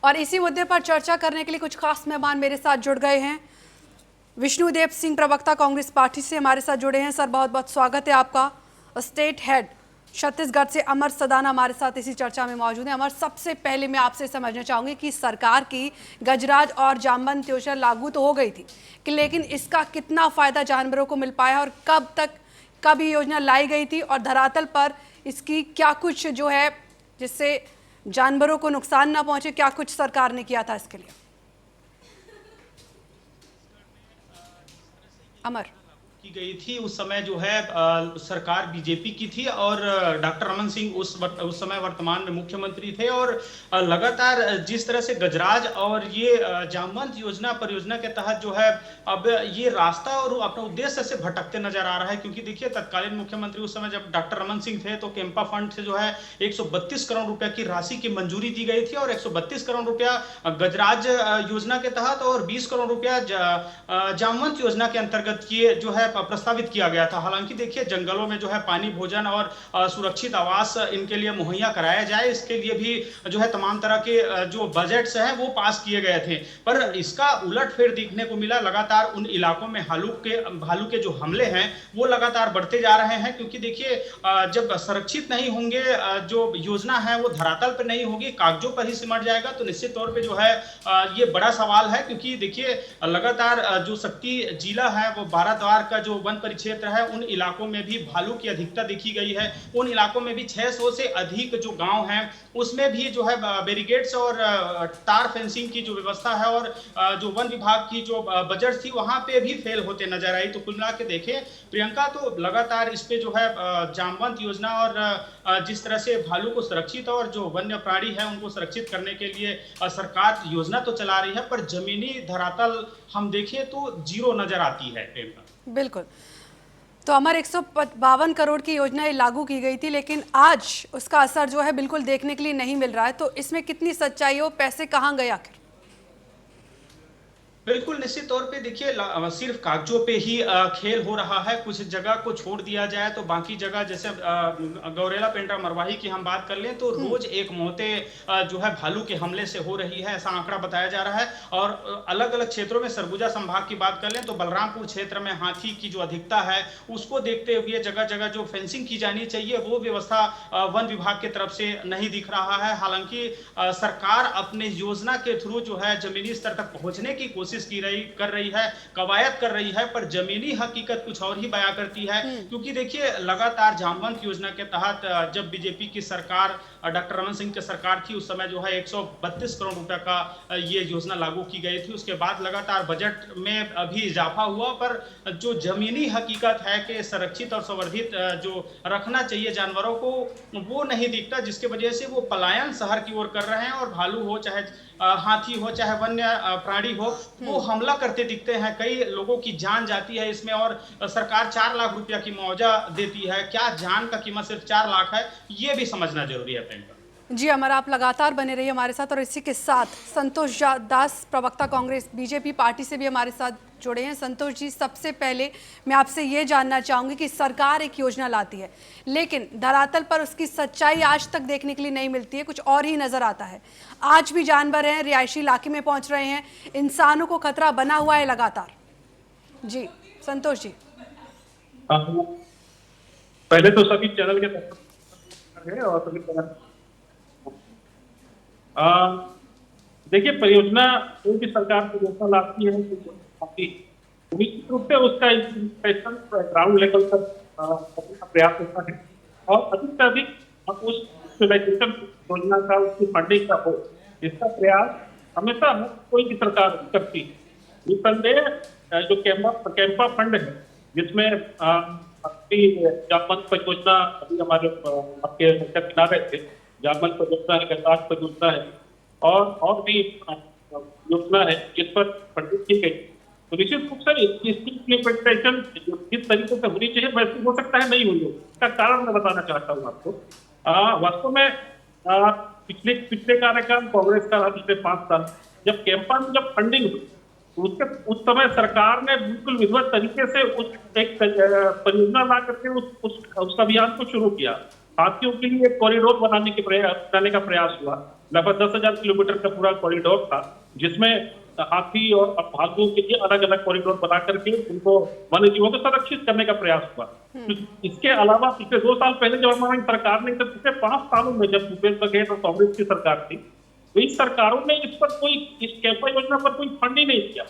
और इसी मुद्दे पर चर्चा करने के लिए कुछ खास मेहमान मेरे साथ जुड़ गए हैं। विष्णुदेव सिंह, प्रवक्ता कांग्रेस पार्टी से हमारे साथ जुड़े हैं। सर, बहुत बहुत स्वागत है आपका। स्टेट हेड छत्तीसगढ़ से अमर सदाना हमारे साथ इसी चर्चा में मौजूद है। अमर, सबसे पहले मैं आपसे समझना चाहूंगी कि सरकार की गजराज और जामवंत योजना लागू तो हो गई थी कि लेकिन इसका कितना फायदा जानवरों को मिल पाया और कब ये योजना लाई गई थी और धरातल पर इसकी क्या कुछ जो है जिससे जानवरों को नुकसान ना पहुंचे, क्या कुछ सरकार ने किया था इसके लिए? अमर, की गई थी उस समय जो है सरकार बीजेपी की थी और डॉक्टर रमन सिंह उस समय वर्तमान में मुख्यमंत्री थे। और लगातार जिस तरह से गजराज और ये जामवंत योजना परियोजना के तहत जो है अब ये रास्ता और अपने उद्देश्य से भटकते नजर आ रहा है, क्योंकि देखिए तत्कालीन मुख्यमंत्री उस समय जब डॉक्टर रमन सिंह थे तो कैंपा फंड से जो है 132 करोड़ रुपए की राशि की मंजूरी दी गई थी और 132 करोड़ रुपया गजराज योजना के तहत और 20 करोड़ रुपया जामवंत योजना के अंतर्गत किए जो है प्रस्तावित किया गया था। हालांकि देखिए जंगलों में जो है पानी, भोजन और सुरक्षित आवास इनके लिए मुहैया कराया जाए, इसके लिए भी जो है तमाम तरह के जो बजट्स हैं वो पास किए गए थे। पर इसका उलटफेर देखने को मिला। लगातार उन इलाकों में भालू के जो हमले हैं वो लगातार बढ़ते जा रहे हैं, क्योंकि देखिए जब संरक्षित नहीं होंगे, जो योजना है वो धरातल पर नहीं होगी, कागजों पर ही सिमट जाएगा, तो निश्चित तौर पर जो है ये बड़ा सवाल है। क्योंकि देखिए लगातार जो शक्ति जिला है वो बाराद्वार का जो वन परिक्षेत्र है उन इलाकों में भी भालू की अधिकता देखी गई है। उन इलाकों में भी 600 से अधिक जो गांव हैं उसमें भी जो है बैरिकेड्स और तार फेंसिंग की जो व्यवस्था है और जो वन विभाग की जो बजट थी वहां पे भी फेल होते नजर आई। तो कुल मिला के देखें प्रियंका, तो लगातार इस पे जो है जामवंत योजना और जिस तरह से भालू को सुरक्षित और जो वन्य प्राणी है उनको सुरक्षित करने के लिए सरकार योजना तो चला रही है, पर जमीनी धरातल हम देखें तो जीरो नजर आती है प्रियंका। बिल्कुल। तो अमर, 152 करोड़ की योजना ये लागू की गई थी, लेकिन आज उसका असर जो है बिल्कुल देखने के लिए नहीं मिल रहा है। तो इसमें कितनी सच्चाई है, वो पैसे कहाँ गए आखिर? बिल्कुल निश्चित तौर पे देखिए सिर्फ कागजों पे ही खेल हो रहा है। कुछ जगह को छोड़ दिया जाए तो बाकी जगह, जैसे गौरेला पेंड्रा मरवाही की हम बात कर लें तो रोज एक मौतें जो है भालू के हमले से हो रही है, ऐसा आंकड़ा बताया जा रहा है। और अलग अलग क्षेत्रों में, सरगुजा संभाग की बात कर लें तो बलरामपुर क्षेत्र में हाथी की जो अधिकता है उसको देखते हुए जगह जगह जो फेंसिंग की जानी चाहिए वो व्यवस्था वन विभाग की तरफ से नहीं दिख रहा है। हालांकि सरकार अपने योजना के थ्रू जो है जमीनी स्तर तक पहुंचने की कोशिश कर रही है, कवायद कर रही है, पर जमीनी हकीकत कुछ और ही बयां करती है। क्योंकि देखिए लगातार जामवंत योजना के तहत जब बीजेपी की सरकार, डॉक्टर रमन सिंह की सरकार थी, उस समय जो है 132 करोड़ रुपए का ये योजना लागू की गई थी। उसके बाद लगातार बजट में अभी इजाफा हुआ, पर जो जमीनी हकीकत है कि संरक्षित और संवर्धित जो रखना चाहिए जानवरों को वो नहीं दिखता, जिसके वजह से वो पलायन शहर की ओर कर रहे हैं और भालू हो चाहे हाथी हो चाहे वन्य प्राणी हो वो हमला करते दिखते हैं। कई लोगों की जान जाती है इसमें और सरकार 4 लाख रुपया की मुआवजा देती है। क्या जान का कीमत सिर्फ 4 लाख है, ये भी समझना जरूरी है प्रियंका। जी अमर, आप लगातार बने रहिए हमारे साथ। और इसी के साथ संतोष दास, प्रवक्ता कांग्रेस बीजेपी पार्टी से भी हमारे साथ जुड़े हैं। संतोष जी, सबसे पहले मैं आपसे ये जानना चाहूंगी कि सरकार एक योजना लाती है लेकिन धरातल पर उसकी सच्चाई आज तक देखने के लिए नहीं मिलती है, कुछ और ही नजर आता है। आज भी जानवर हैं, रिहायशी इलाके में पहुंच रहे हैं, इंसानों को खतरा बना हुआ है लगातार। जी संतोष जी। पहले तो सभी चैनल के और सभी देखिए, परियोजना कोई भी सरकार की योजना लाती है तो निश्चित रूप से उसका इम्प्लीमेंटेशन ग्राउंड लेवल तक प्रयास होता है और अधिक से अधिक उस योजना का, उसकी फंडिंग का हो, इसका प्रयास हमेशा कोई भी सरकार करती है। निसंदेह जो कैंपा फंड है जिसमें जामवंत परियोजना अभी हमारे आपके किनारे थे, जामवंत परियोजना है, गजराज परियोजना है और भी योजना है जिस पर फंडिंग की गई, तो निश्चित रूप से इसकी इम्प्लीमेंटेशन जिस तरीके से होनी चाहिए वैसे हो सकता है नहीं हुई हो। इसका कारण मैं बताना चाहता हूँ आपको। वास्तव में पिछले कार्यकाल कांग्रेस का पिछले 5 साल जब कैंपा में जब फंडिंग हुई उस समय सरकार ने बिल्कुल विधिवत तरीके से उस एक परियोजना ला करके उस अभियान को शुरू किया हाथियों के लिए एक कॉरिडोर बनाने का प्रयास हुआ। लगभग 10,000 किलोमीटर का पूरा कॉरिडोर था, जिसमें हाथी और भालुओं के लिए अलग अलग कॉरिडोर बना करके उनको वन्य जीवों को संरक्षित करने का प्रयास हुआ। तो इसके अलावा पिछले 2 साल पहले जब हमारी सरकार ने, पिछले 5 सालों में जब भूपेश बघेल और कांग्रेस की सरकार थी, तो इस सरकारों ने इस पर कोई, इस कैम्पा योजना पर कोई फंड ही नहीं किया,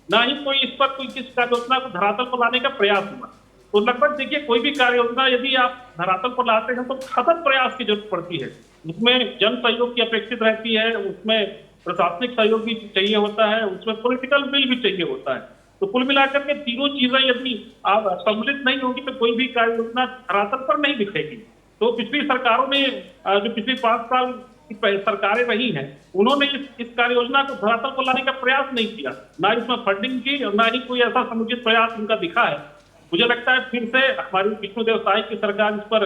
ना ही कोई इस पर कोई किस कार्य योजना को धरातल पर लाने का प्रयास हुआ। तो लगभग देखिए, कोई भी कार्य योजना यदि आप धरातल पर लाते हैं तो सतत प्रयास की जरूरत पड़ती है। उसमें जन सहयोग की अपेक्षित रहती है, उसमें प्रशासनिक सहयोग भी चाहिए होता है, उसमें पॉलिटिकल विल भी चाहिए होता है। तो कुल मिलाकर के तीनों चीजें यदि आप सम्मिलित नहीं होगी तो कोई भी कार्य योजना धरातल पर नहीं दिखेगी। तो पिछली सरकारों ने, जो पिछली 5 साल की सरकारें रही हैं, उन्होंने इस कार्य योजना को धरातल पर लाने का प्रयास नहीं किया, ना इसमें फंडिंग की और ना ही कोई ऐसा समुचित प्रयास उनका दिखा है। मुझे लगता है फिर से हमारी विष्णुदेव साय की सरकार इस पर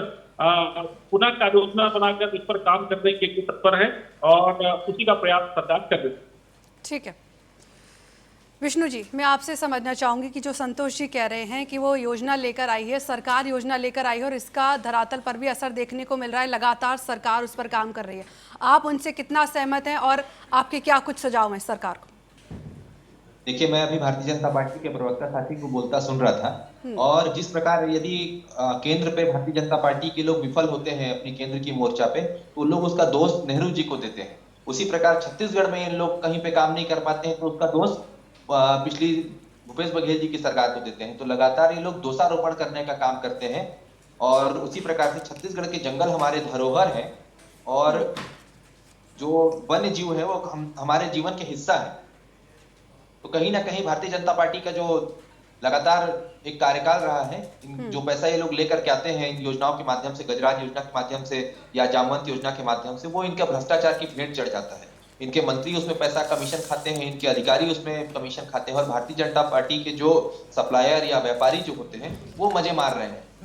पुनः कार्य योजना बनाकर इस पर काम करने के लिए तत्पर है और उसी का प्रयास सरकार कर रही है। ठीक है विष्णु जी, मैं आपसे समझना चाहूंगी कि जो संतोष जी कह रहे हैं कि वो योजना लेकर आई है, सरकार योजना लेकर आई है और इसका धरातल पर भी असर देखने को मिल रहा है, लगातार सरकार उस पर काम कर रही है। आप उनसे कितना सहमत हैं और आपके क्या कुछ सुझाव हैं सरकार को? देखिए, मैं अभी भारतीय जनता पार्टी के प्रवक्ता साथी को बोलता सुन रहा था, और जिस प्रकार यदि केंद्र पे भारतीय जनता पार्टी के लोग विफल होते हैं अपनी केंद्र की मोर्चा पे, तो लोग उसका दोष नेहरू जी को देते हैं। उसी प्रकार छत्तीसगढ़ में इन लोग कहीं पे काम नहीं कर पाते हैं तो उसका दोष पिछली भूपेश बघेल जी की सरकार को देते हैं। तो लगातार ये लोग दोषारोपण करने का काम करते हैं। और उसी प्रकार से छत्तीसगढ़ के जंगल हमारे धरोहर हैं और जो वन्य जीव है वो हमारे जीवन के हिस्सा है। तो कहीं ना कहीं भारतीय जनता पार्टी का जो लगातार एक कार्यकाल रहा है, जो पैसा ये लोग लेकर के आते हैं इन योजनाओं के माध्यम से, गजराज योजना के माध्यम से या जामवंत योजना के माध्यम से, वो इनका भ्रष्टाचार की भेंट चढ़ जाता है। इनके मंत्री उसमें पैसा कमीशन खाते हैं, इनके अधिकारी उसमें कमीशन खाते हैं और भारतीय जनता पार्टी के जो सप्लायर या व्यापारी जो होते हैं वो मजे मार रहे हैं।